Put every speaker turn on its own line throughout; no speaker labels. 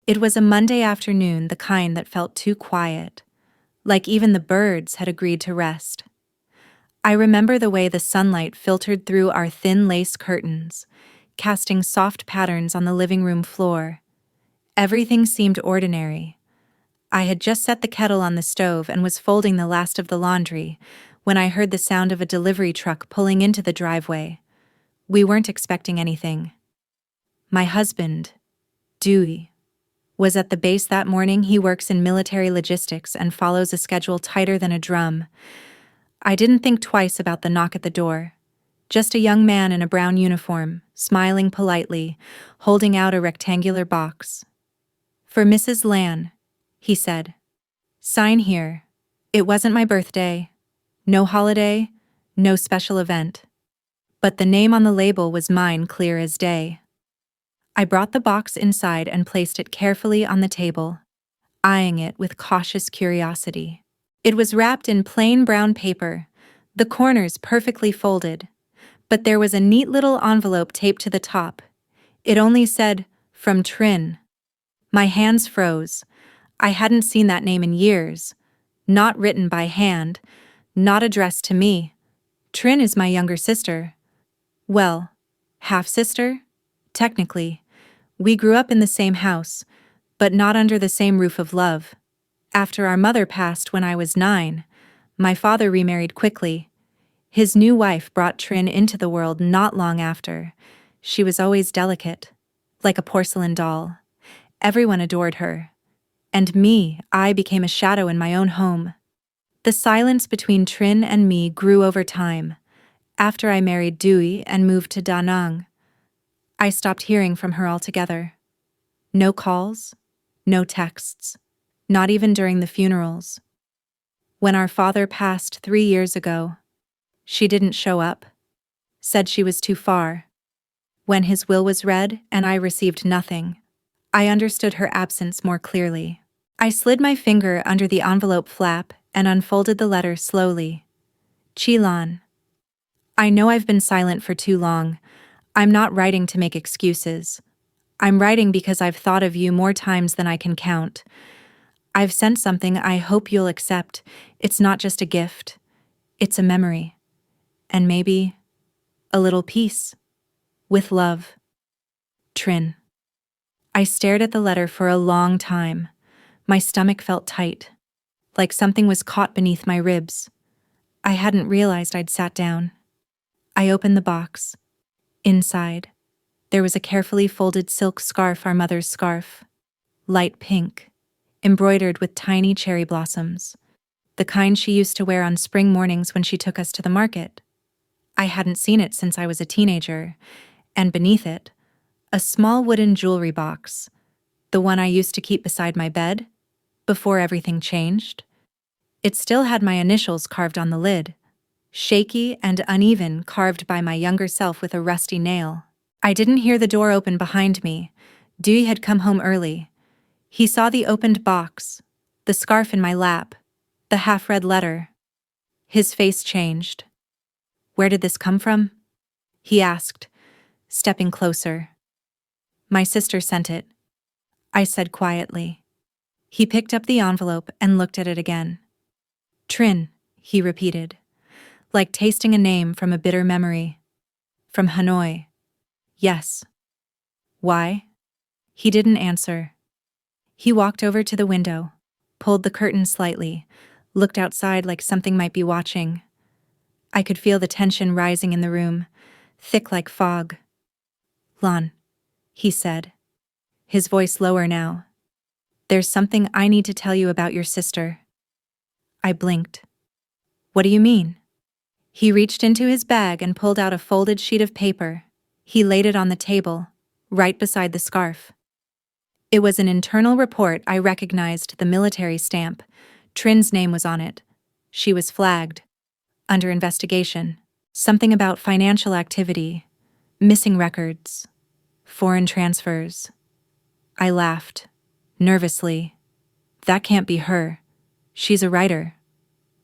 It was a Monday afternoon, the kind that felt too quiet, like even the birds had agreed to rest. I remember the way the sunlight filtered through our thin lace curtains, casting soft patterns on the living room floor. Everything seemed ordinary. I had just set the kettle on the stove and was folding the last of the laundry when I heard the sound of a delivery truck pulling into the driveway. We weren't expecting anything. My husband, Dewey, was at the base that morning. He works in military logistics and follows a schedule tighter than a drum. I didn't think twice about the knock at the door. Just a young man in a brown uniform, smiling politely, holding out a rectangular box. "For Mrs. Lan," he said. "Sign here. It wasn't my birthday. No holiday, no special event. But the name on the label was mine, clear as day." I brought the box inside and placed it carefully on the table, eyeing it with cautious curiosity. It was wrapped in plain brown paper, the corners perfectly folded, but there was a neat little envelope taped to the top. It only said, "From Trin." My hands froze. I hadn't seen that name in years. Not written by hand, not addressed to me. Trin is my younger sister. Well, half-sister? Technically. We grew up in the same house, but not under the same roof of love. After our mother passed when I was 9, my father remarried quickly. His new wife brought Trin into the world not long after. She was always delicate, like a porcelain doll. Everyone adored her. And me, I became a shadow in my own home. The silence between Trin and me grew over time. After I married Dewey and moved to Da Nang, I stopped hearing from her altogether. No calls, no texts, not even during the funerals. When our father passed 3 years ago, she didn't show up, said she was too far. When his will was read and I received nothing, I understood her absence more clearly. I slid my finger under the envelope flap and unfolded the letter slowly. Chilan. I know I've been silent for too long. I'm not writing to make excuses. I'm writing because I've thought of you more times than I can count. I've sent something I hope you'll accept. It's not just a gift. It's a memory. And maybe a little peace. With love. Trin. I stared at the letter for a long time. My stomach felt tight, like something was caught beneath my ribs. I hadn't realized I'd sat down. I opened the box. Inside, there was a carefully folded silk scarf, our mother's scarf. Light pink, embroidered with tiny cherry blossoms, the kind she used to wear on spring mornings when she took us to the market. I hadn't seen it since I was a teenager, and beneath it, a small wooden jewelry box, the one I used to keep beside my bed, before everything changed. It still had my initials carved on the lid, shaky and uneven, carved by my younger self with a rusty nail. I didn't hear the door open behind me. Dewey had come home early. He saw the opened box, the scarf in my lap, the half-read letter. His face changed. "Where did this come from?" he asked, stepping closer. "My sister sent it," I said quietly. He picked up the envelope and looked at it again. "Trin," he repeated, like tasting a name from a bitter memory. "From Hanoi." "Yes." "Why?" He didn't answer. He walked over to the window, pulled the curtain slightly, looked outside like something might be watching. I could feel the tension rising in the room, thick like fog. "Lan," he said, his voice lower now. "There's something I need to tell you about your sister." I blinked. "What do you mean?" He reached into his bag and pulled out a folded sheet of paper. He laid it on the table, right beside the scarf. It was an internal report. I recognized the military stamp. Trin's name was on it. She was flagged. Under investigation. Something about financial activity, missing records, foreign transfers. I laughed, nervously. That can't be her. She's a writer.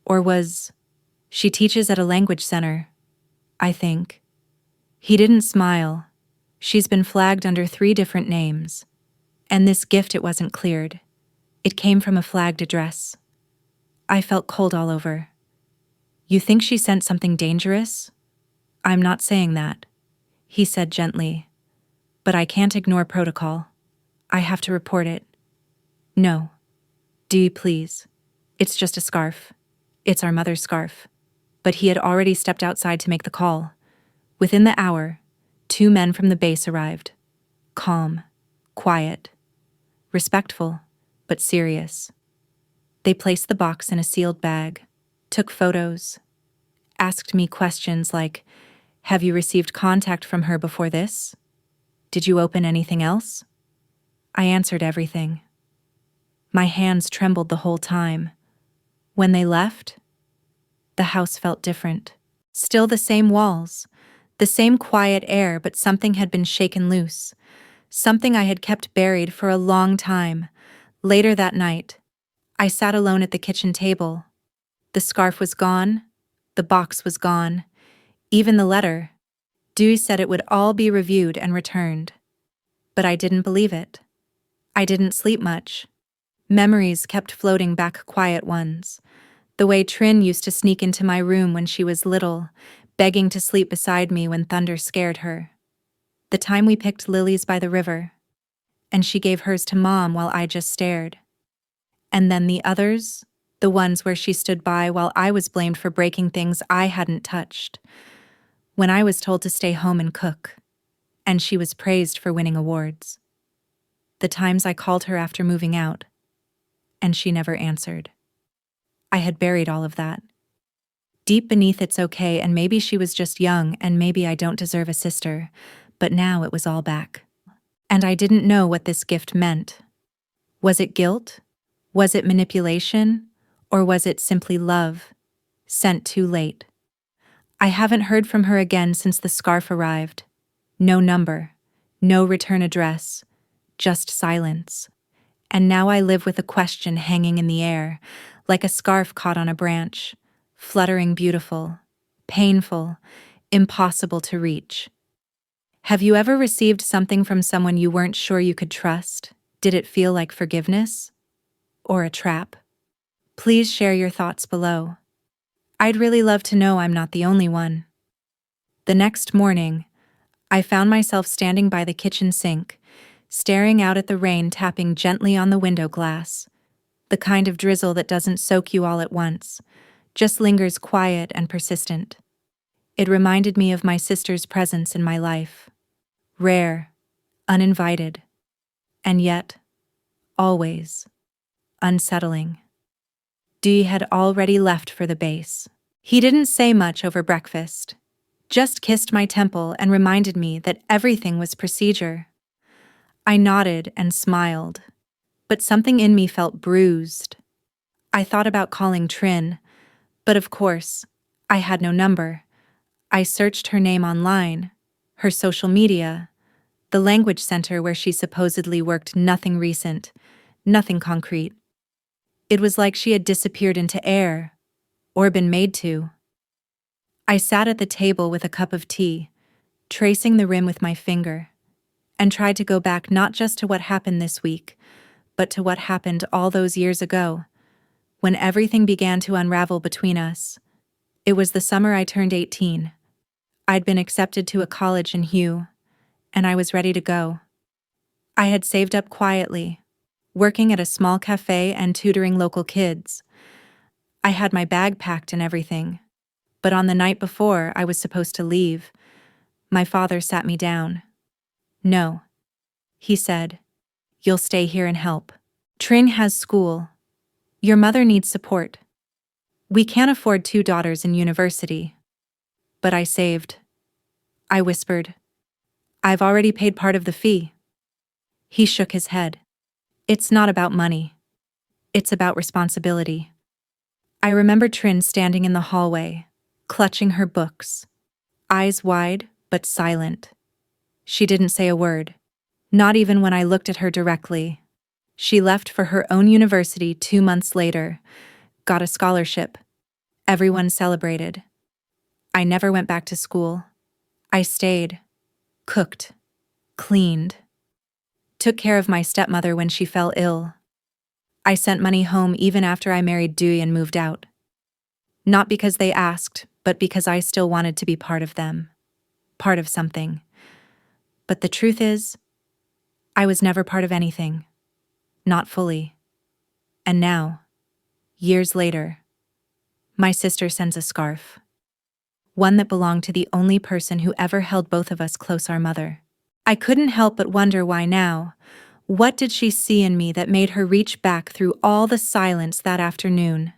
Or was... She teaches at a language center, I think. He didn't smile. She's been flagged under 3 different names. And this gift, it wasn't cleared. It came from a flagged address. I felt cold all over. You think she sent something dangerous? I'm not saying that, he said gently. But I can't ignore protocol. I have to report it. No. Do you please? It's just a scarf. It's our mother's scarf. But he had already stepped outside to make the call. Within the hour, 2 men from the base arrived. Calm, quiet, respectful, but serious. They placed the box in a sealed bag, took photos, asked me questions like, "Have you received contact from her before this? Did you open anything else?" I answered everything. My hands trembled the whole time. When they left, the house felt different. Still the same walls, the same quiet air, but something had been shaken loose. Something I had kept buried for a long time. Later that night, I sat alone at the kitchen table. The scarf was gone. The box was gone. Even the letter. Dewey said it would all be reviewed and returned. But I didn't believe it. I didn't sleep much. Memories kept floating back, quiet ones. The way Trin used to sneak into my room when she was little, begging to sleep beside me when thunder scared her. The time we picked lilies by the river, and she gave hers to Mom while I just stared. And then the others, the ones where she stood by while I was blamed for breaking things I hadn't touched. When I was told to stay home and cook, and she was praised for winning awards. The times I called her after moving out, and she never answered. I had buried all of that. Deep beneath, it's okay, and maybe she was just young, and maybe I don't deserve a sister, but now it was all back. And I didn't know what this gift meant. Was it guilt? Was it manipulation? Or was it simply love, sent too late? I haven't heard from her again since the scarf arrived. No number, no return address, just silence. And now I live with a question hanging in the air, like a scarf caught on a branch, fluttering, beautiful, painful, impossible to reach. Have you ever received something from someone you weren't sure you could trust? Did it feel like forgiveness? Or a trap? Please share your thoughts below. I'd really love to know I'm not the only one. The next morning, I found myself standing by the kitchen sink, staring out at the rain tapping gently on the window glass. The kind of drizzle that doesn't soak you all at once, just lingers quiet and persistent. It reminded me of my sister's presence in my life. Rare, uninvited, and yet, always, unsettling. Dee had already left for the base. He didn't say much over breakfast, just kissed my temple and reminded me that everything was procedure. I nodded and smiled, but something in me felt bruised. I thought about calling Trin, but of course, I had no number. I searched her name online, her social media, the language center where she supposedly worked. Nothing recent, nothing concrete. It was like she had disappeared into air, or been made to. I sat at the table with a cup of tea, tracing the rim with my finger, and tried to go back not just to what happened this week, but to what happened all those years ago, when everything began to unravel between us. It was the summer I turned 18. I'd been accepted to a college in Hugh, and I was ready to go. I had saved up quietly, working at a small cafe and tutoring local kids. I had my bag packed and everything, but on the night before I was supposed to leave, my father sat me down. "No," he said, "you'll stay here and help. Trin has school. Your mother needs support. We can't afford 2 daughters in university." But I saved. I whispered, "I've already paid part of the fee." He shook his head. "It's not about money. It's about responsibility." I remember Trin standing in the hallway, clutching her books, eyes wide but silent. She didn't say a word, not even when I looked at her directly. She left for her own university 2 months later, got a scholarship. Everyone celebrated. I never went back to school. I stayed, cooked, cleaned. took care of my stepmother when she fell ill. I sent money home even after I married Dewey and moved out. Not because they asked, but because I still wanted to be part of them. Part of something. But the truth is, I was never part of anything. Not fully. And now, years later, my sister sends a scarf. One that belonged to the only person who ever held both of us close, our mother. I couldn't help but wonder why now. What did she see in me that made her reach back through all the silence that afternoon?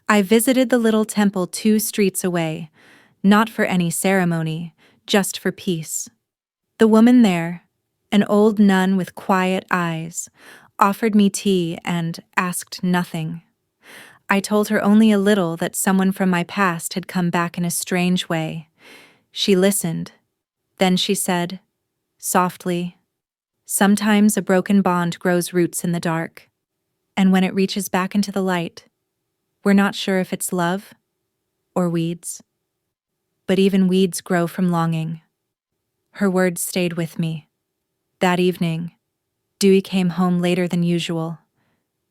I visited the little temple 2 streets away, not for any ceremony, just for peace. The woman there, an old nun with quiet eyes, offered me tea and asked nothing. I told her only a little that someone from my past had come back in a strange way. She listened. Then she said, softly, "Sometimes a broken bond grows roots in the dark, and when it reaches back into the light, we're not sure if it's love or weeds. But even weeds grow from longing." Her words stayed with me. That evening, Dewey came home later than usual.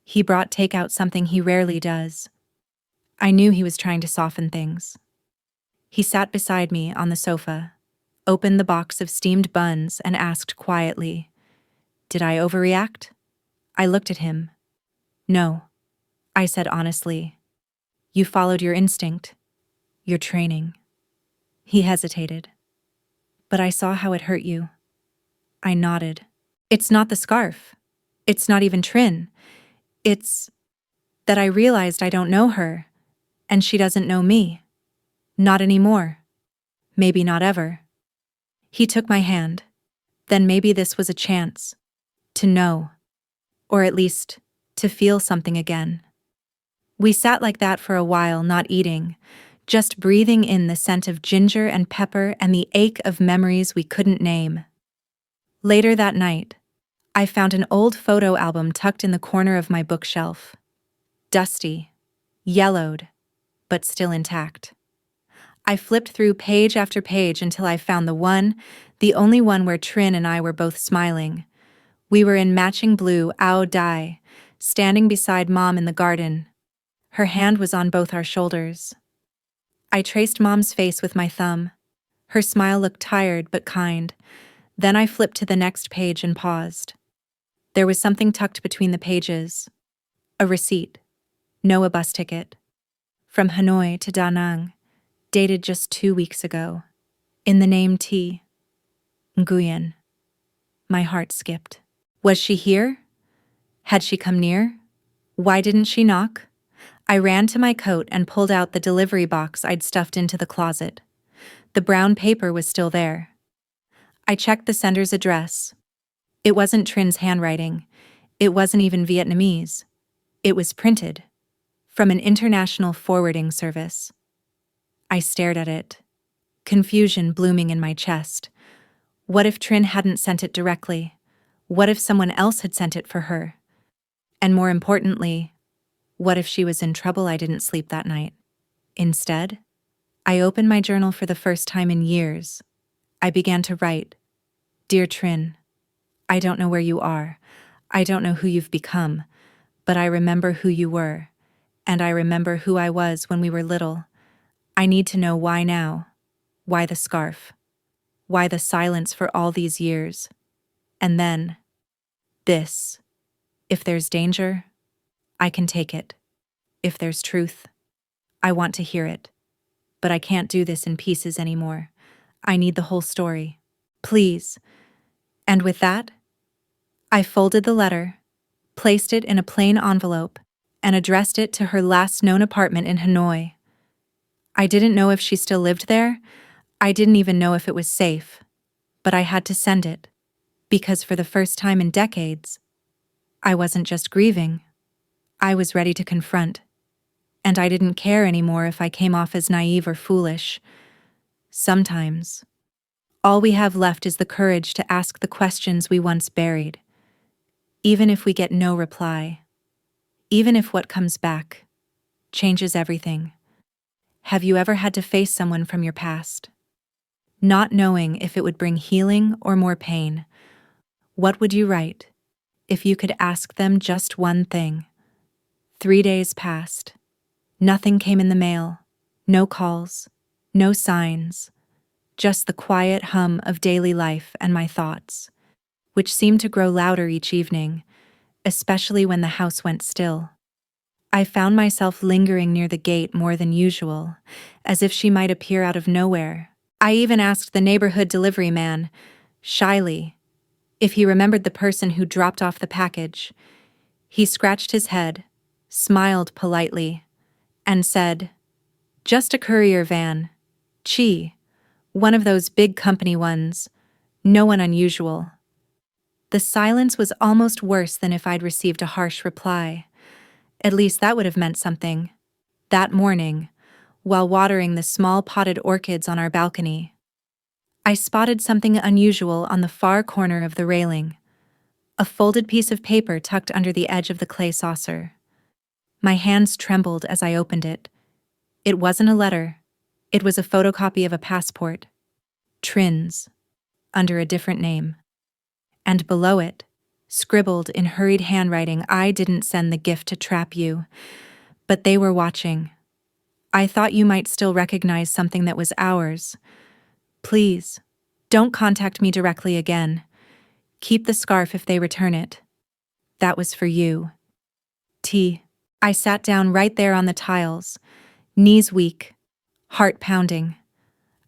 He brought takeout, something he rarely does. I knew he was trying to soften things. He sat beside me on the sofa, opened the box of steamed buns, and asked quietly, "Did I overreact?" I looked at him. "No," I said honestly. "You followed your instinct, your training." He hesitated. "But I saw how it hurt you." I nodded. "It's not the scarf. It's not even Trin. It's that I realized I don't know her, and she doesn't know me. Not anymore. Maybe not ever." He took my hand. Then maybe this was a chance to know, or at least to feel something again. We sat like that for a while, not eating, just breathing in the scent of ginger and pepper and the ache of memories we couldn't name. Later that night, I found an old photo album tucked in the corner of my bookshelf. Dusty, yellowed, but still intact. I flipped through page after page until I found the only one where Trin and I were both smiling. We were in matching blue ao dye, standing beside Mom in the garden. Her hand was on both our shoulders. I traced Mom's face with my thumb. Her smile looked tired but kind. Then I flipped to the next page and paused. There was something tucked between the pages. A receipt. No, a bus ticket. From Hanoi to Da Nang, dated just 2 weeks ago. In the name T. Nguyen. My heart skipped. Was she here? Had she come near? Why didn't she knock? I ran to my coat and pulled out the delivery box I'd stuffed into the closet. The brown paper was still there. I checked the sender's address. It wasn't Trin's handwriting. It wasn't even Vietnamese. It was printed from an international forwarding service. I stared at it, confusion blooming in my chest. What if Trin hadn't sent it directly? What if someone else had sent it for her? And more importantly, what if she was in trouble? I didn't sleep that night. Instead, I opened my journal for the first time in years. I began to write, "Dear Trin, I don't know where you are. I don't know who you've become, but I remember who you were, and I remember who I was when we were little. I need to know why now. Why the scarf? Why the silence for all these years? And then, this. If there's danger, I can take it. If there's truth, I want to hear it. But I can't do this in pieces anymore. I need the whole story. Please." And with that, I folded the letter, placed it in a plain envelope, and addressed it to her last known apartment in Hanoi. I didn't know if she still lived there. I didn't even know if it was safe. But I had to send it, because for the first time in decades, I wasn't just grieving. I was ready to confront. And I didn't care anymore if I came off as naive or foolish. Sometimes, all we have left is the courage to ask the questions we once buried. Even if we get no reply. Even if what comes back changes everything. Have you ever had to face someone from your past, not knowing if it would bring healing or more pain? What would you write if you could ask them just one thing? 3 days passed. Nothing came in the mail. No calls. No signs. Just the quiet hum of daily life and my thoughts, which seemed to grow louder each evening, especially when the house went still. I found myself lingering near the gate more than usual, as if she might appear out of nowhere. I even asked the neighborhood delivery man, shyly, if he remembered the person who dropped off the package. He scratched his head, smiled politely, and said, "Just a courier van. Chi. One of those big company ones. No one unusual." The silence was almost worse than if I'd received a harsh reply. At least that would have meant something. That morning, while watering the small potted orchids on our balcony, I spotted something unusual on the far corner of the railing. A folded piece of paper tucked under the edge of the clay saucer. My hands trembled as I opened it. It wasn't a letter. It was a photocopy of a passport. Trin's, under a different name. And below it, scribbled in hurried handwriting, "I didn't send the gift to trap you, but they were watching. I thought you might still recognize something that was ours. Please, don't contact me directly again. Keep the scarf if they return it. That was for you. T." I sat down right there on the tiles, knees weak, heart pounding.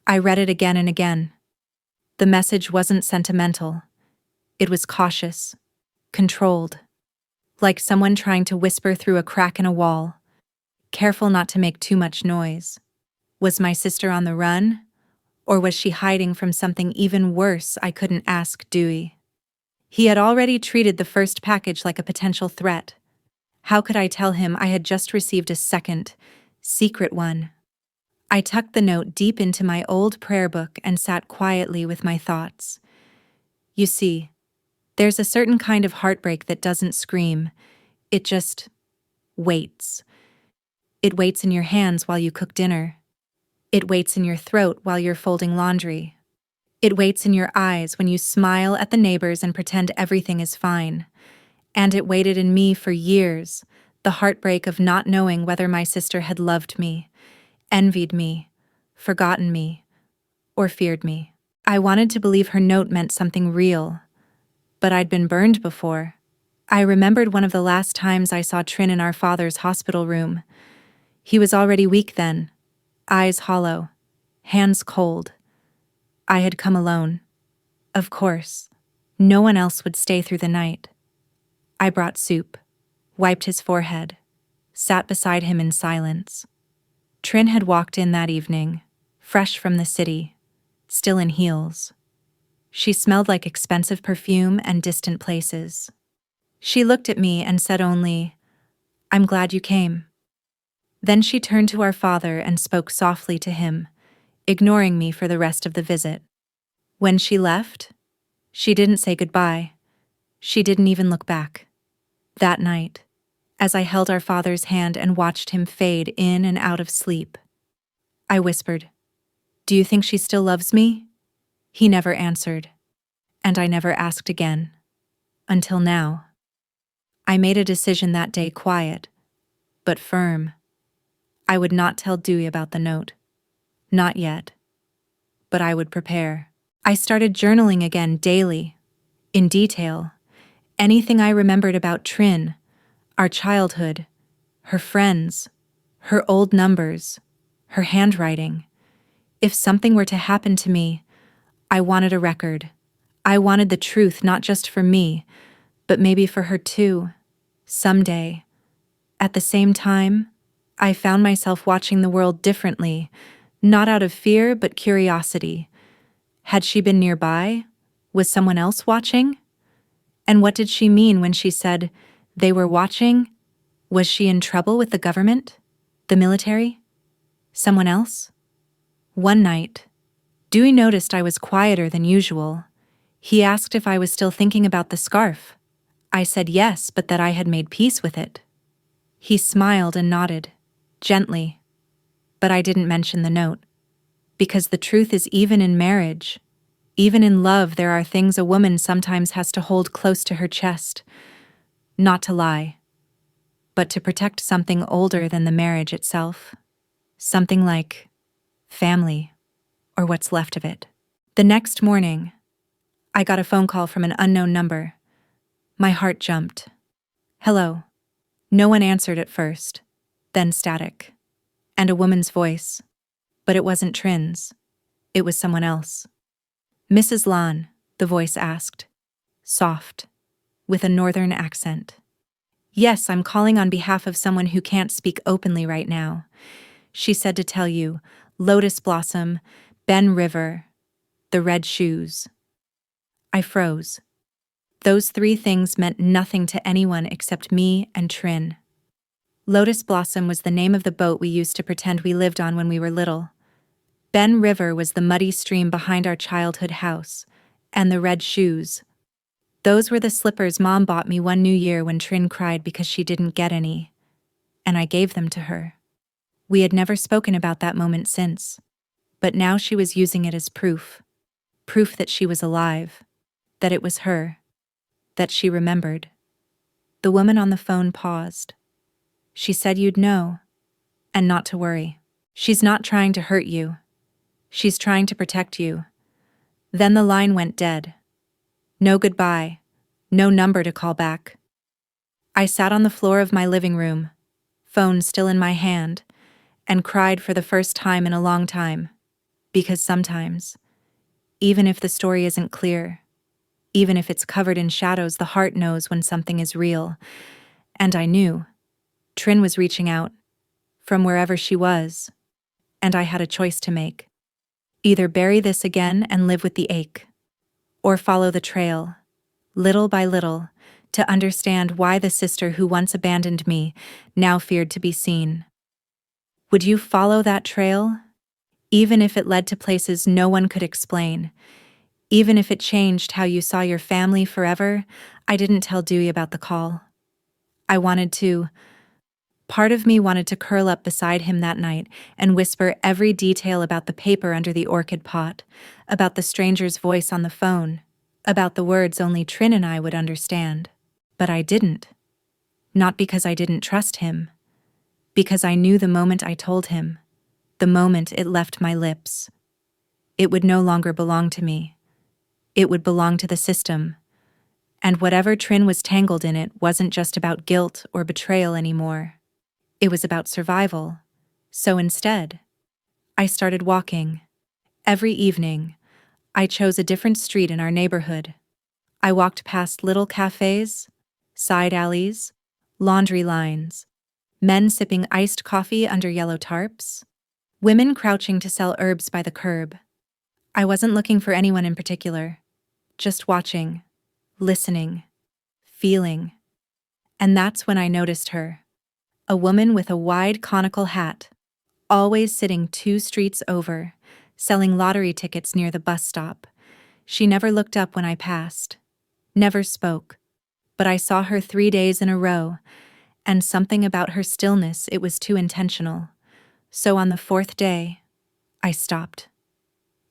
I read it again and again. The message wasn't sentimental. It was cautious, controlled, like someone trying to whisper through a crack in a wall, careful not to make too much noise. Was my sister on the run? Or was she hiding from something even worse I couldn't ask Dewey? He had already treated the first package like a potential threat. How could I tell him I had just received a second, secret one? I tucked the note deep into my old prayer book and sat quietly with my thoughts. You see, there's a certain kind of heartbreak that doesn't scream. It just waits. It waits in your hands while you cook dinner. It waits in your throat while you're folding laundry. It waits in your eyes when you smile at the neighbors and pretend everything is fine. And it waited in me for years, the heartbreak of not knowing whether my sister had loved me, envied me, forgotten me, or feared me. I wanted to believe her note meant something real, but I'd been burned before. I remembered one of the last times I saw Trin in our father's hospital room. He was already weak then, eyes hollow, hands cold. I had come alone. Of course, no one else would stay through the night. I brought soup, wiped his forehead, sat beside him in silence. Trin had walked in that evening, fresh from the city, still in heels. She smelled like expensive perfume and distant places. She looked at me and said only, "I'm glad you came." Then she turned to our father and spoke softly to him, ignoring me for the rest of the visit. When she left, she didn't say goodbye. She didn't even look back. That night, as I held our father's hand and watched him fade in and out of sleep, I whispered, "Do you think she still loves me?" He never answered, and I never asked again. Until now. I made a decision that day, quiet, but firm. I would not tell Dewey about the note. Not yet. But I would prepare. I started journaling again daily, in detail. Anything I remembered about Trin, our childhood, her friends, her old numbers, her handwriting. If something were to happen to me, I wanted a record. I wanted the truth, not just for me, but maybe for her too, someday. At the same time, I found myself watching the world differently, not out of fear but curiosity. Had she been nearby? Was someone else watching? And what did she mean when she said, "They were watching"? Was she in trouble with the government? The military? Someone else? One night, Dewey noticed I was quieter than usual. He asked if I was still thinking about the scarf. I said yes, but that I had made peace with it. He smiled and nodded, gently. But I didn't mention the note. Because the truth is, even in marriage, Even in love, there are things a woman sometimes has to hold close to her chest. Not to lie, but to protect something older than the marriage itself. Something like family, or what's left of it. The next morning, I got a phone call from an unknown number. My heart jumped. Hello. No one answered at first, then static. And a woman's voice. But it wasn't Trin's. It was someone else. Mrs. Lon, the voice asked. Soft, with a northern accent. Yes, I'm calling on behalf of someone who can't speak openly right now. She said to tell you, Lotus Blossom, Ben River, the red shoes. I froze. Those three things meant nothing to anyone except me and Trin. Lotus Blossom was the name of the boat we used to pretend we lived on when we were little. Ben River was the muddy stream behind our childhood house, and the red shoes. Those were the slippers Mom bought me one New Year when Trin cried because she didn't get any, and I gave them to her. We had never spoken about that moment since, but now she was using it as proof that she was alive, that it was her, that she remembered. The woman on the phone paused. She said you'd know, and not to worry. She's not trying to hurt you. She's trying to protect you. Then the line went dead. No goodbye, no number to call back. I sat on the floor of my living room, phone still in my hand, and cried for the first time in a long time. Because sometimes, even if the story isn't clear, even if it's covered in shadows, the heart knows when something is real. And I knew. Trin was reaching out, from wherever she was, and I had a choice to make. Either bury this again and live with the ache, or follow the trail, little by little, to understand why the sister who once abandoned me now feared to be seen. Would you follow that trail? Even if it led to places no one could explain, even if it changed how you saw your family forever? I didn't tell Dewey about the call. I wanted to. Part of me wanted to curl up beside him that night and whisper every detail about the paper under the orchid pot, about the stranger's voice on the phone, about the words only Trin and I would understand. But I didn't. Not because I didn't trust him. Because I knew the moment I told him, the moment it left my lips, it would no longer belong to me. It would belong to the system. And whatever Trin was tangled in, it wasn't just about guilt or betrayal anymore. It was about survival. So instead, I started walking. Every evening, I chose a different street in our neighborhood. I walked past little cafes, side alleys, laundry lines, men sipping iced coffee under yellow tarps, women crouching to sell herbs by the curb. I wasn't looking for anyone in particular, just watching, listening, feeling. And that's when I noticed her. A woman with a wide conical hat, always sitting 2 streets over, selling lottery tickets near the bus stop. She never looked up when I passed, never spoke, but I saw her 3 days in a row, and something about her stillness, it was too intentional. So on the 4th day, I stopped.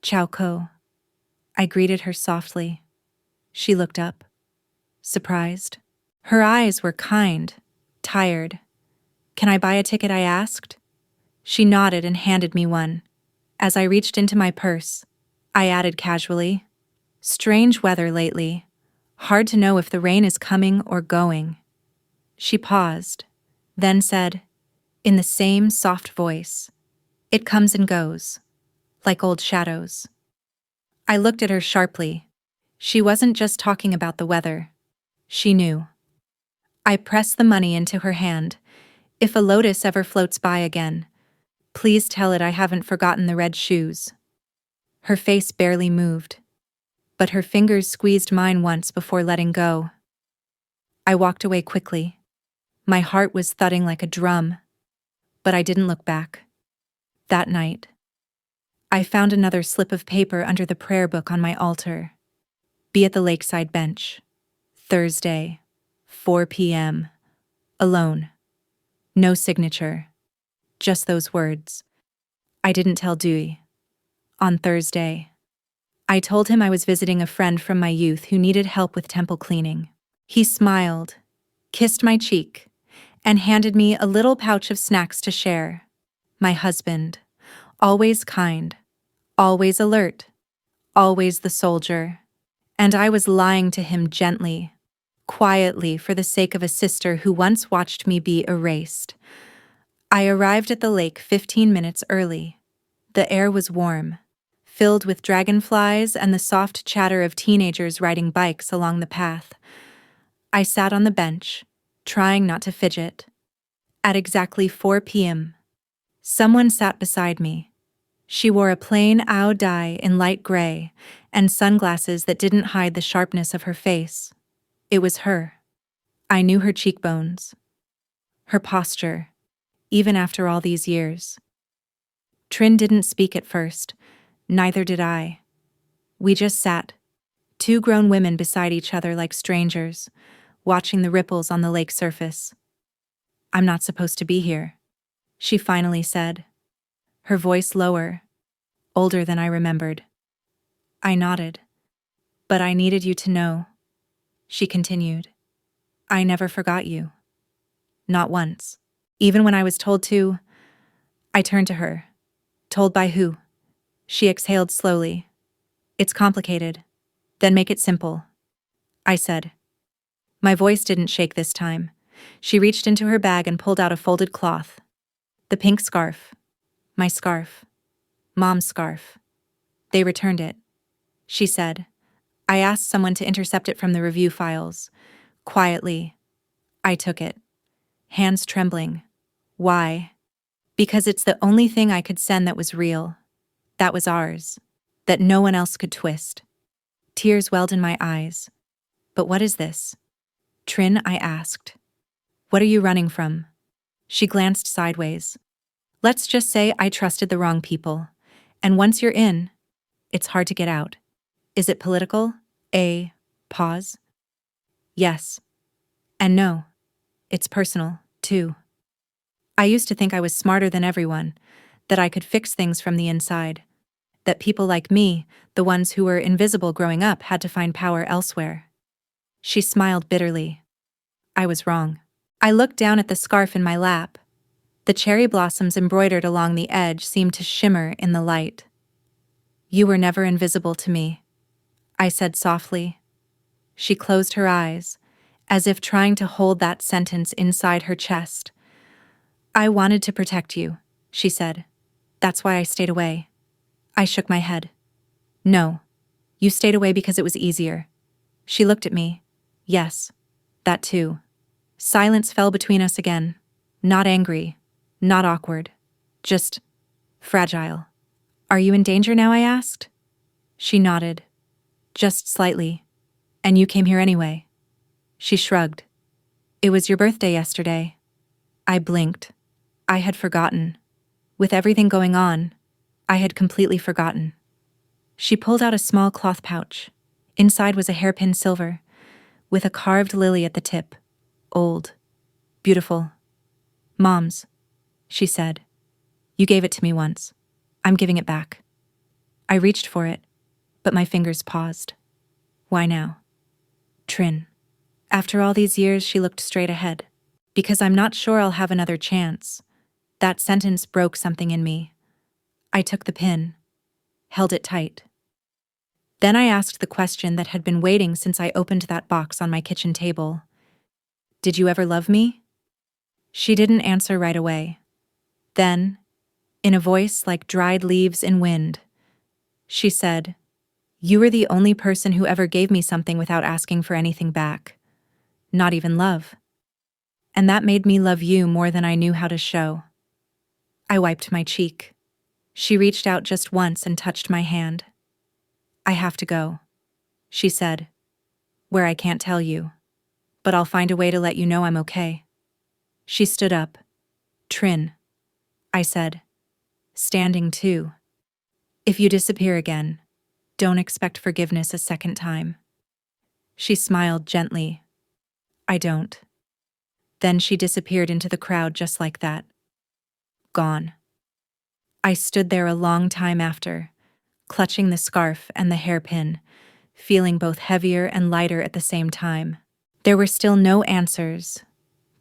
Ciao Ko. I greeted her softly. She looked up, surprised. Her eyes were kind, tired. Can I buy a ticket? I asked. She nodded and handed me one. As I reached into my purse, I added casually, strange weather lately. Hard to know if the rain is coming or going. She paused, then said, in the same soft voice, it comes and goes, like old shadows. I looked at her sharply. She wasn't just talking about the weather. She knew. I pressed the money into her hand. If a lotus ever floats by again, please tell it I haven't forgotten the red shoes. Her face barely moved, but her fingers squeezed mine once before letting go. I walked away quickly. My heart was thudding like a drum, but I didn't look back. That night, I found another slip of paper under the prayer book on my altar. Be at the lakeside bench. Thursday, 4 p.m. Alone. No signature. Just those words. I didn't tell Dewey. On Thursday, I told him I was visiting a friend from my youth who needed help with temple cleaning. He smiled, kissed my cheek, and handed me a little pouch of snacks to share. My husband, always kind, always alert, always the soldier. And I was lying to him gently, quietly, for the sake of a sister who once watched me be erased. I arrived at the lake 15 minutes early. The air was warm, filled with dragonflies and the soft chatter of teenagers riding bikes along the path. I sat on the bench, trying not to fidget. At exactly 4 p.m., someone sat beside me. She wore a plain ao dai in light gray and sunglasses that didn't hide the sharpness of her face. It was her. I knew her cheekbones, her posture, even after all these years. Trin didn't speak at first, neither did I. We just sat, two grown women beside each other like strangers, watching the ripples on the lake surface. "I'm not supposed to be here," she finally said, her voice lower, older than I remembered. I nodded. "But I needed you to know," she continued. "I never forgot you. Not once. Even when I was told to." I turned to her. "Told by who?" She exhaled slowly. "It's complicated. Then make it simple," I said. My voice didn't shake this time. She reached into her bag and pulled out a folded cloth. The pink scarf. My scarf. Mom's scarf. "They returned it," she said. "I asked someone to intercept it from the review files." Quietly, I took it, hands trembling. Why? Because it's the only thing I could send that was real. That was ours. That no one else could twist. Tears welled in my eyes. "But what is this?" "Trin," I asked. "What are you running from?" She glanced sideways. "Let's just say I trusted the wrong people. And once you're in, it's hard to get out." "Is it political?" A pause. "Yes. And no. It's personal, too. I used to think I was smarter than everyone, that I could fix things from the inside, that people like me, the ones who were invisible growing up, had to find power elsewhere." She smiled bitterly. I was wrong. I looked down at the scarf in my lap. The cherry blossoms embroidered along the edge seemed to shimmer in the light. "You were never invisible to me," I said softly. She closed her eyes, as if trying to hold that sentence inside her chest. "I wanted to protect you," she said. "That's why I stayed away." I shook my head. "No. You stayed away because it was easier." She looked at me. "Yes. That too." Silence fell between us again. Not angry. Not awkward. Just fragile. "Are you in danger now?" I asked. She nodded. "Just slightly. And you came here anyway." She shrugged. "It was your birthday yesterday." I blinked. I had forgotten. With everything going on, I had completely forgotten. She pulled out a small cloth pouch. Inside was a hairpin silver, with a carved lily at the tip. Old. Beautiful. "Mom's," she said. "You gave it to me once. I'm giving it back." I reached for it, but my fingers paused. "Why now?" "Trin." After all these years, she looked straight ahead. "Because I'm not sure I'll have another chance." That sentence broke something in me. I took the pin, held it tight. Then I asked the question that had been waiting since I opened that box on my kitchen table. "Did you ever love me?" She didn't answer right away. Then, in a voice like dried leaves in wind, she said, "You were the only person who ever gave me something without asking for anything back. Not even love. And that made me love you more than I knew how to show." I wiped my cheek. She reached out just once and touched my hand. "I have to go," she said. "Where I can't tell you. But I'll find a way to let you know I'm okay." She stood up. "Trin," I said, standing too. "If you disappear again, don't expect forgiveness a second time." She smiled gently. "I don't." Then she disappeared into the crowd just like that. Gone. I stood there a long time after, clutching the scarf and the hairpin, feeling both heavier and lighter at the same time. There were still no answers,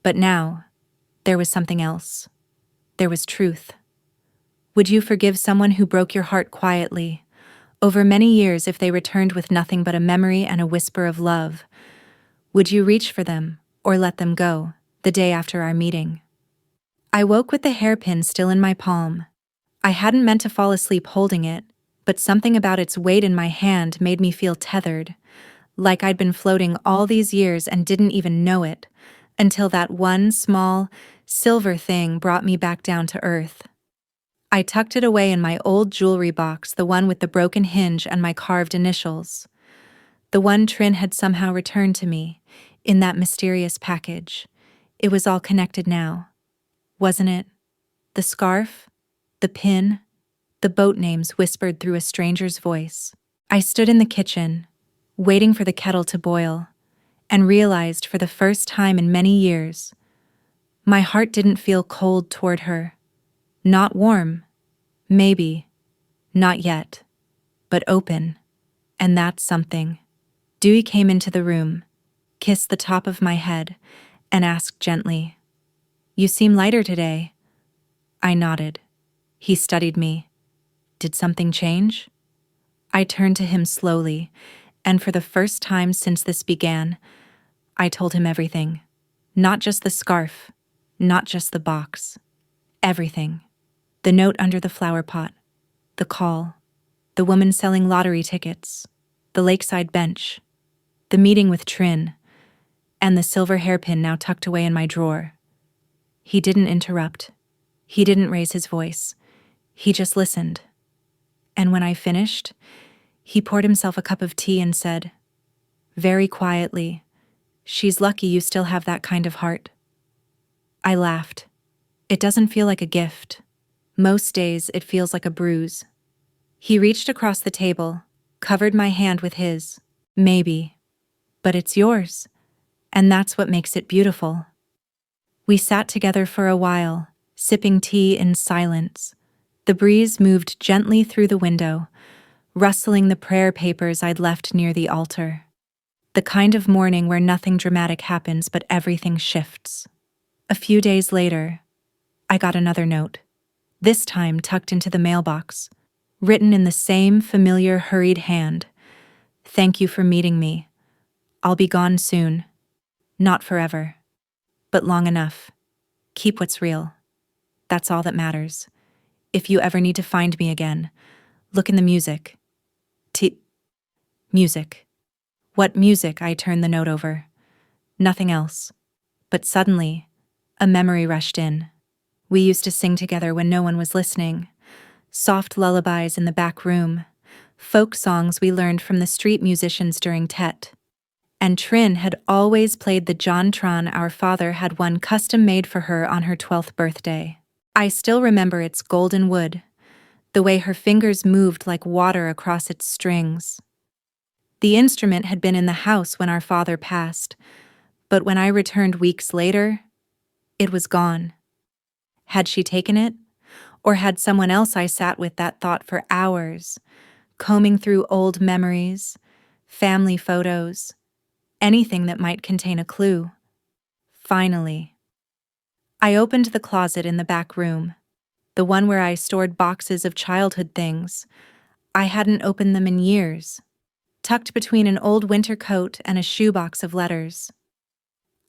but now, there was something else. There was truth. Would you forgive someone who broke your heart quietly, over many years if they returned with nothing but a memory and a whisper of love? Would you reach for them, or let them go, the day after our meeting? I woke with the hairpin still in my palm. I hadn't meant to fall asleep holding it, but something about its weight in my hand made me feel tethered, like I'd been floating all these years and didn't even know it, until that one small, silver thing brought me back down to earth. I tucked it away in my old jewelry box, the one with the broken hinge and my carved initials. The one Trin had somehow returned to me, in that mysterious package. It was all connected now, wasn't it? The scarf, the pin, the boat names whispered through a stranger's voice. I stood in the kitchen, waiting for the kettle to boil, and realized for the first time in many years, my heart didn't feel cold toward her. Not warm, maybe, not yet, but open, and that's something. Dewey came into the room, kissed the top of my head, and asked gently, "You seem lighter today." I nodded. He studied me. Did something change? I turned to him slowly, and for the first time since this began, I told him everything. Not just the scarf, not just the box. Everything. The note under the flower pot, the call, the woman selling lottery tickets, the lakeside bench, the meeting with Trin, and the silver hairpin now tucked away in my drawer. He didn't interrupt. He didn't raise his voice. He just listened. And when I finished, he poured himself a cup of tea and said, very quietly, "She's lucky you still have that kind of heart." I laughed. It doesn't feel like a gift. Most days it feels like a bruise. He reached across the table, covered my hand with his. Maybe. But it's yours. And that's what makes it beautiful. We sat together for a while, sipping tea in silence. The breeze moved gently through the window, rustling the prayer papers I'd left near the altar. The kind of morning where nothing dramatic happens but everything shifts. A few days later, I got another note. This time tucked into the mailbox, written in the same familiar hurried hand. "Thank you for meeting me. I'll be gone soon. Not forever, but long enough. Keep what's real. That's all that matters. If you ever need to find me again, look in the music." Music. What music? I turned the note over. Nothing else. But suddenly, a memory rushed in. We used to sing together when no one was listening. Soft lullabies in the back room. Folk songs we learned from the street musicians during Tet. And Trin had always played the Jontron our father had one custom made for her on her 12th birthday. I still remember its golden wood, the way her fingers moved like water across its strings. The instrument had been in the house when our father passed, but when I returned weeks later, it was gone. Had she taken it? Or had someone else? I sat with that thought for hours, combing through old memories, family photos, anything that might contain a clue. Finally, I opened the closet in the back room, the one where I stored boxes of childhood things. I hadn't opened them in years, tucked between an old winter coat and a shoebox of letters.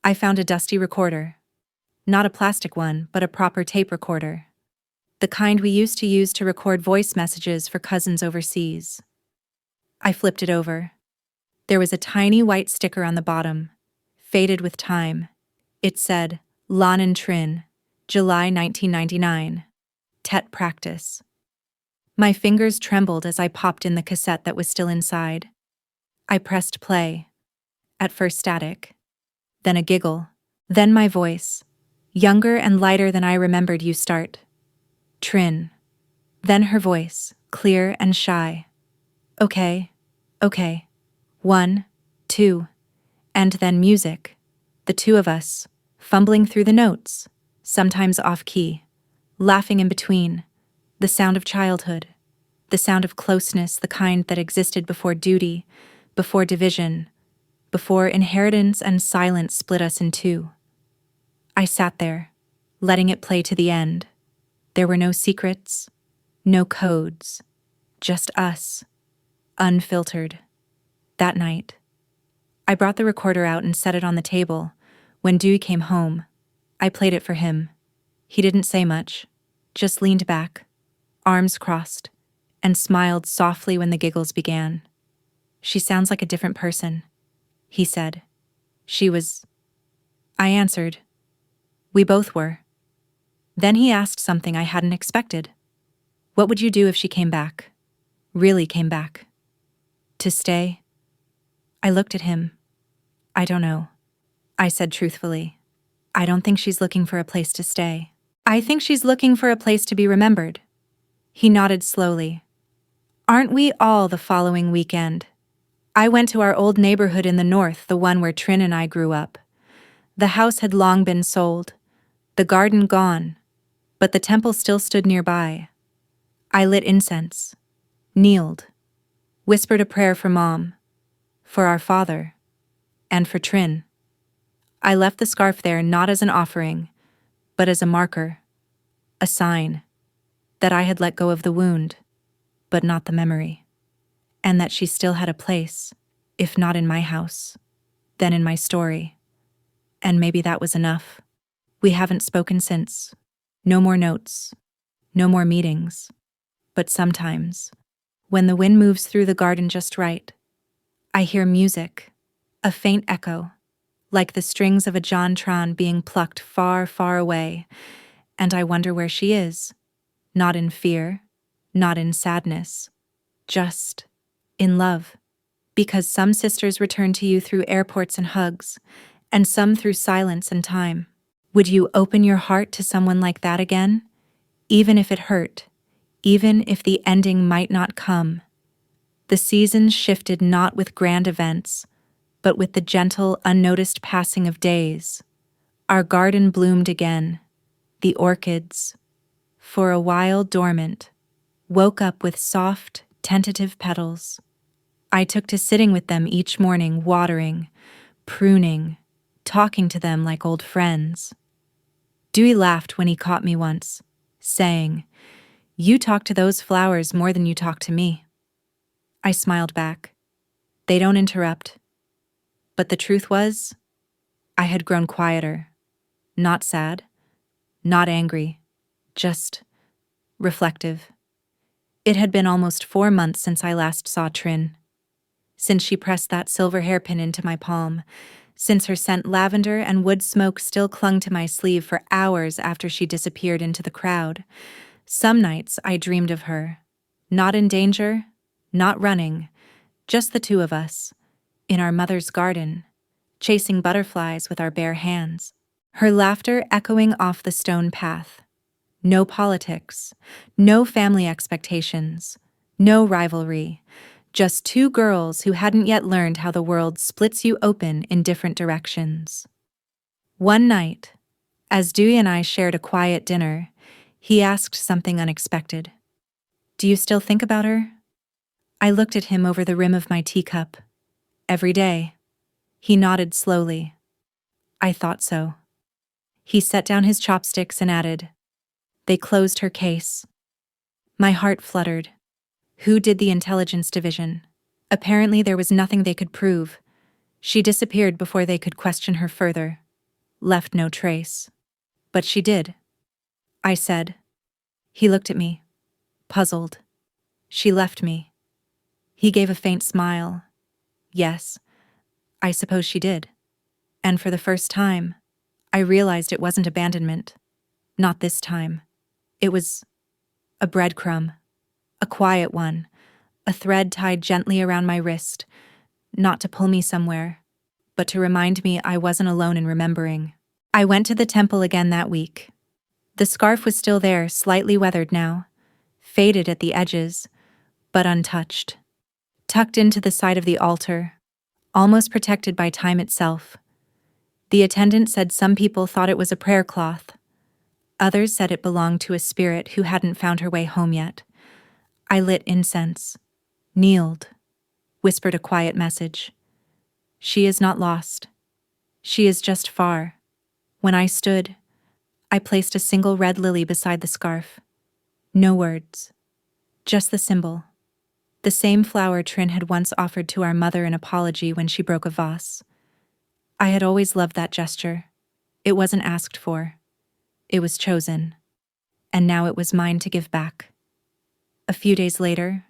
I found a dusty recorder. Not a plastic one, but a proper tape recorder. The kind we used to use to record voice messages for cousins overseas. I flipped it over. There was a tiny white sticker on the bottom, faded with time. It said, "Lon and Trin, July 1999. Tet practice." My fingers trembled as I popped in the cassette that was still inside. I pressed play. At first static. Then a giggle. Then my voice, younger and lighter than I remembered you start. "Trin." Then her voice, clear and shy. Okay. 1, 2. And then music. The two of us, fumbling through the notes, sometimes off-key, laughing in between, the sound of childhood. The sound of closeness, the kind that existed before duty, before division, before inheritance and silence split us in two. I sat there, letting it play to the end. There were no secrets, no codes, just us, unfiltered. That night, I brought the recorder out and set it on the table. When Dewey came home, I played it for him. He didn't say much, just leaned back, arms crossed, and smiled softly when the giggles began. "She sounds like a different person," he said. "She was..." I answered. "We both were." Then he asked something I hadn't expected. "What would you do if she came back? Really came back? To stay?" I looked at him. "I don't know," I said truthfully. "I don't think she's looking for a place to stay. I think she's looking for a place to be remembered." He nodded slowly. "Aren't we all the following weekend?" I went to our old neighborhood in the north, the one where Trin and I grew up. The house had long been sold, the garden gone, but the temple still stood nearby. I lit incense, kneeled, whispered a prayer for Mom, for our father, and for Trin. I left the scarf there not as an offering, but as a marker, a sign that I had let go of the wound, but not the memory, and that she still had a place, if not in my house, then in my story. And maybe that was enough. We haven't spoken since. No more notes, no more meetings. But sometimes, when the wind moves through the garden just right, I hear music, a faint echo, like the strings of a jontron being plucked far, far away, and I wonder where she is. Not in fear, not in sadness, just in love. Because some sisters return to you through airports and hugs, and some through silence and time. Would you open your heart to someone like that again? Even if it hurt, even if the ending might not come. The seasons shifted not with grand events, but with the gentle, unnoticed passing of days. Our garden bloomed again. The orchids, for a while dormant, woke up with soft, tentative petals. I took to sitting with them each morning, watering, pruning, talking to them like old friends. Dewey laughed when he caught me once, saying, "You talk to those flowers more than you talk to me." I smiled back. They don't interrupt. But the truth was, I had grown quieter. Not sad, not angry, just reflective. It had been almost 4 months since I last saw Trin. Since she pressed that silver hairpin into my palm, since her scent lavender and wood smoke still clung to my sleeve for hours after she disappeared into the crowd. Some nights I dreamed of her, not in danger, not running, just the two of us, in our mother's garden, chasing butterflies with our bare hands, her laughter echoing off the stone path. No politics, no family expectations, no rivalry, just two girls who hadn't yet learned how the world splits you open in different directions. One night, as Dewey and I shared a quiet dinner, he asked something unexpected. "Do you still think about her?" I looked at him over the rim of my teacup. "Every day." He nodded slowly. "I thought so." He set down his chopsticks and added, "They closed her case." My heart fluttered. Who did the intelligence division? Apparently there was nothing they could prove. She disappeared before they could question her further. Left no trace. But she did, I said. He looked at me, puzzled. "She left me." He gave a faint smile. "Yes, I suppose she did." And for the first time, I realized it wasn't abandonment. Not this time. It was a breadcrumb. A quiet one, a thread tied gently around my wrist, not to pull me somewhere, but to remind me I wasn't alone in remembering. I went to the temple again that week. The scarf was still there, slightly weathered now, faded at the edges, but untouched. Tucked into the side of the altar, almost protected by time itself. The attendant said some people thought it was a prayer cloth. Others said it belonged to a spirit who hadn't found her way home yet. I lit incense, kneeled, whispered a quiet message. She is not lost. She is just far. When I stood, I placed a single red lily beside the scarf. No words, just the symbol. The same flower Trin had once offered to our mother in apology when she broke a vase. I had always loved that gesture. It wasn't asked for. It was chosen. And now it was mine to give back. A few days later,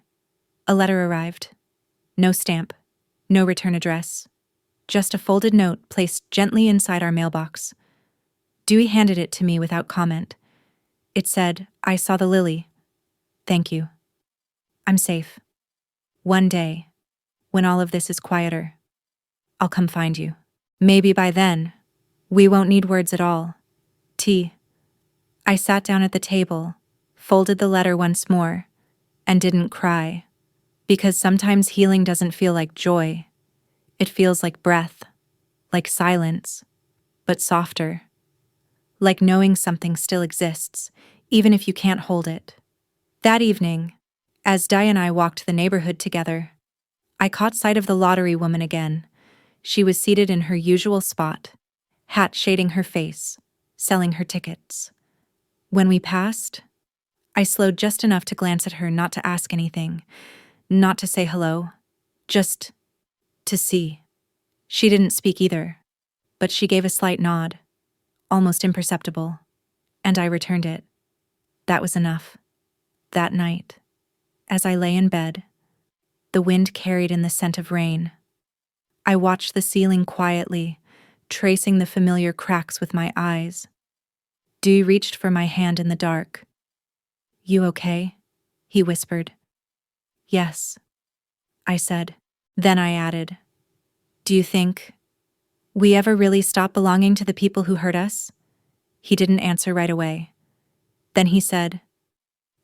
a letter arrived. No stamp, no return address. Just a folded note placed gently inside our mailbox. Dewey handed it to me without comment. It said, "I saw the lily. Thank you. I'm safe. One day, when all of this is quieter, I'll come find you. Maybe by then, we won't need words at all. Tea." I sat down at the table, folded the letter once more, and didn't cry. Because sometimes healing doesn't feel like joy. It feels like breath, like silence, but softer. Like knowing something still exists, even if you can't hold it. That evening, as Di and I walked the neighborhood together, I caught sight of the lottery woman again. She was seated in her usual spot, hat shading her face, selling her tickets. When we passed, I slowed just enough to glance at her, not to ask anything, not to say hello, just to see. She didn't speak either, but she gave a slight nod, almost imperceptible, and I returned it. That was enough. That night, as I lay in bed, the wind carried in the scent of rain. I watched the ceiling quietly, tracing the familiar cracks with my eyes. Dewey reached for my hand in the dark. "You okay?" he whispered. "Yes," I said. Then I added, "Do you think we ever really stop belonging to the people who hurt us?" He didn't answer right away. Then he said,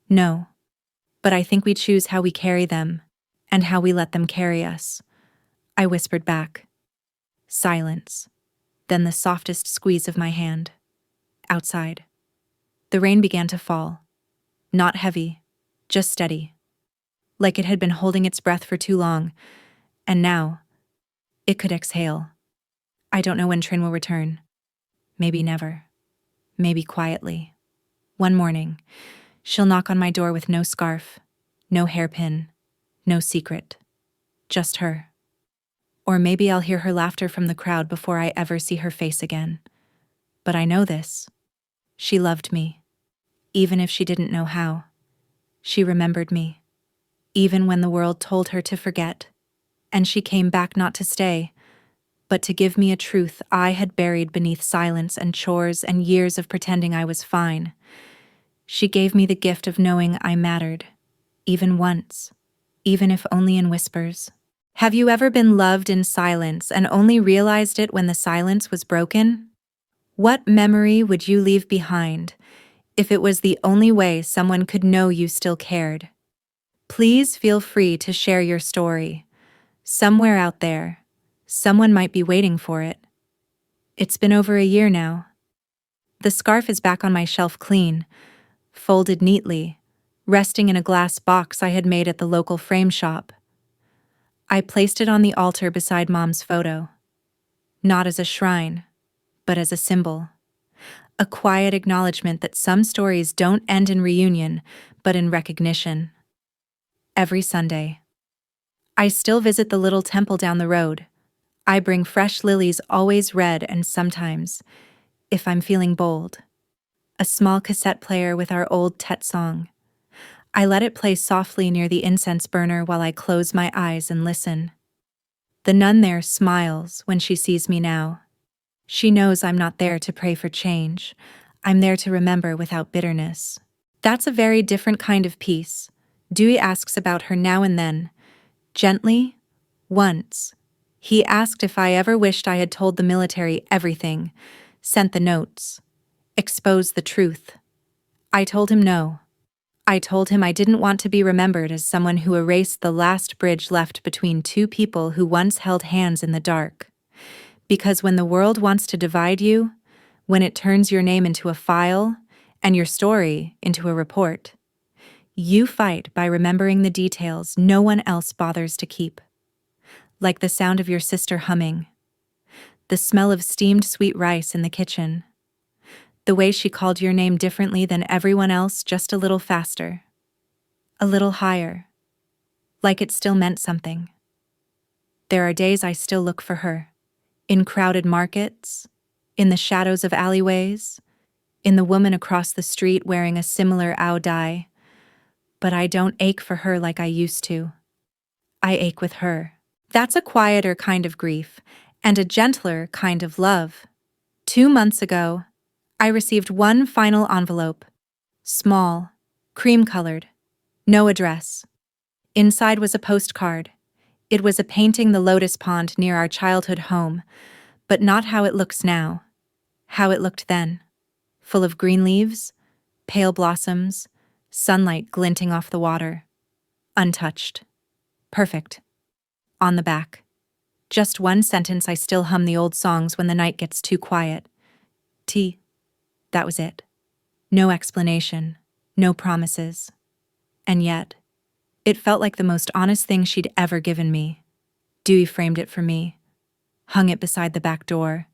"No, but I think we choose how we carry them and how we let them carry us." I whispered back. Silence. Then the softest squeeze of my hand. Outside. The rain began to fall. Not heavy, just steady. Like it had been holding its breath for too long, and now it could exhale. I don't know when Trin will return. Maybe never. Maybe quietly. One morning, she'll knock on my door with no scarf, no hairpin, no secret. Just her. Or maybe I'll hear her laughter from the crowd before I ever see her face again. But I know this. She loved me, even if she didn't know how. She remembered me, even when the world told her to forget. And she came back not to stay, but to give me a truth I had buried beneath silence and chores and years of pretending I was fine. She gave me the gift of knowing I mattered, even once, even if only in whispers. Have you ever been loved in silence and only realized it when the silence was broken? What memory would you leave behind if it was the only way someone could know you still cared? Please feel free to share your story. Somewhere out there, someone might be waiting for it. It's been over a year now. The scarf is back on my shelf clean, folded neatly, resting in a glass box I had made at the local frame shop. I placed it on the altar beside Mom's photo. Not as a shrine, but as a symbol. A quiet acknowledgement that some stories don't end in reunion, but in recognition. Every Sunday, I still visit the little temple down the road. I bring fresh lilies, always red, and sometimes, if I'm feeling bold, a small cassette player with our old Tet song. I let it play softly near the incense burner while I close my eyes and listen. The nun there smiles when she sees me now. She knows I'm not there to pray for change. I'm there to remember without bitterness. That's a very different kind of peace. Dewey asks about her now and then. Gently, once, he asked if I ever wished I had told the military everything, sent the notes, exposed the truth. I told him no. I told him I didn't want to be remembered as someone who erased the last bridge left between two people who once held hands in the dark. Because when the world wants to divide you, when it turns your name into a file and your story into a report, You fight by remembering the details no one else bothers to keep, like the sound of your sister humming, the smell of steamed sweet rice in the kitchen, the way she called your name differently than everyone else, just a little faster, a little higher, like it still meant something. There are days I still look for her, in crowded markets, in the shadows of alleyways, in the woman across the street wearing a similar dye, but I don't ache for her like I used to. I ache with her. That's a quieter kind of grief, and a gentler kind of love. 2 months ago, I received one final envelope. Small, cream-colored, no address. Inside was a postcard. It was a painting the lotus pond near our childhood home, but not how it looks now. How it looked then. Full of green leaves, pale blossoms, sunlight glinting off the water. Untouched. Perfect. On the back. Just one sentence. I still hum the old songs when the night gets too quiet. T. That was it. No explanation. No promises. And yet, it felt like the most honest thing she'd ever given me. Dewey framed it for me. Hung it beside the back door,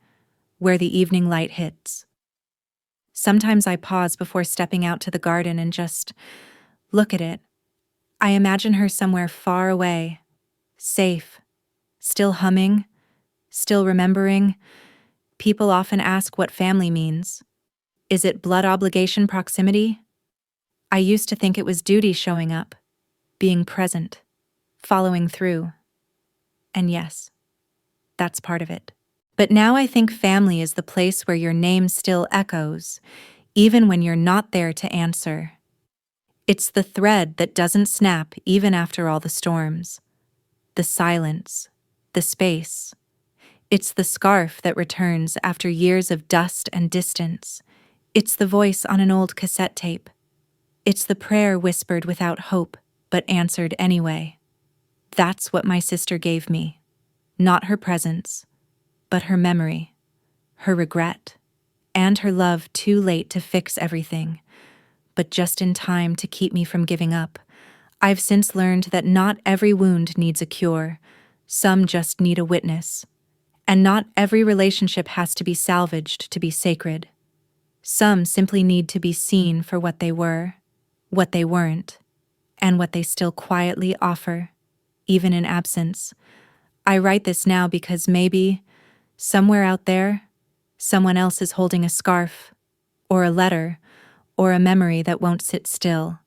where the evening light hits. Sometimes I pause before stepping out to the garden and just look at it. I imagine her somewhere far away, safe, still humming, still remembering. People often ask what family means. Is it blood obligation proximity? I used to think it was duty showing up, being present, following through. And yes, that's part of it. But now I think family is the place where your name still echoes, even when you're not there to answer. It's the thread that doesn't snap even after all the storms. The silence, the space. It's the scarf that returns after years of dust and distance. It's the voice on an old cassette tape. It's the prayer whispered without hope, but answered anyway. That's what my sister gave me. Not her presence, but her memory, her regret, and her love too late to fix everything, but just in time to keep me from giving up. I've since learned that not every wound needs a cure. Some just need a witness. And not every relationship has to be salvaged to be sacred. Some simply need to be seen for what they were, what they weren't, and what they still quietly offer, even in absence. I write this now because maybe, somewhere out there, someone else is holding a scarf, or a letter, or a memory that won't sit still.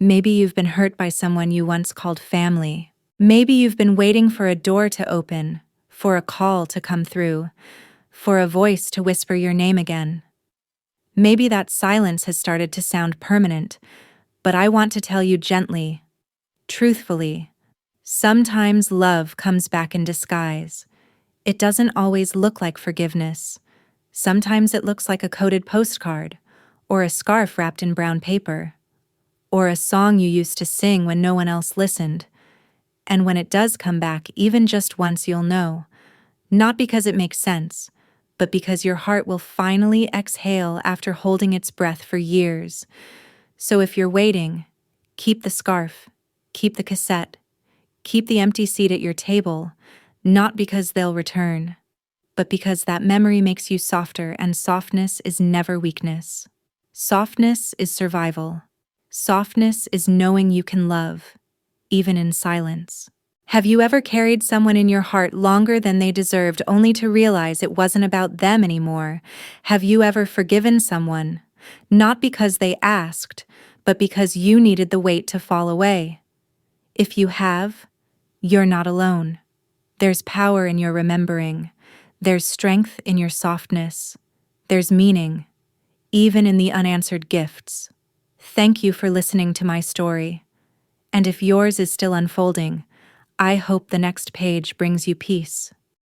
Maybe you've been hurt by someone you once called family. Maybe you've been waiting for a door to open, for a call to come through, for a voice to whisper your name again. Maybe that silence has started to sound permanent, but I want to tell you gently, truthfully, sometimes love comes back in disguise. It doesn't always look like forgiveness. Sometimes it looks like a coded postcard, or a scarf wrapped in brown paper, or a song you used to sing when no one else listened. And when it does come back, even just once, you'll know. Not because it makes sense, but because your heart will finally exhale after holding its breath for years. So if you're waiting, keep the scarf, keep the cassette, keep the empty seat at your table, not because they'll return, but because that memory makes you softer, and softness is never weakness. Softness is survival. Softness is knowing you can love, even in silence. Have you ever carried someone in your heart longer than they deserved, only to realize it wasn't about them anymore? Have you ever forgiven someone, not because they asked, but because you needed the weight to fall away? If you have, you're not alone. There's power in your remembering. There's strength in your softness. There's meaning, even in the unanswered gifts. Thank you for listening to my story. And if yours is still unfolding, I hope the next page brings you peace.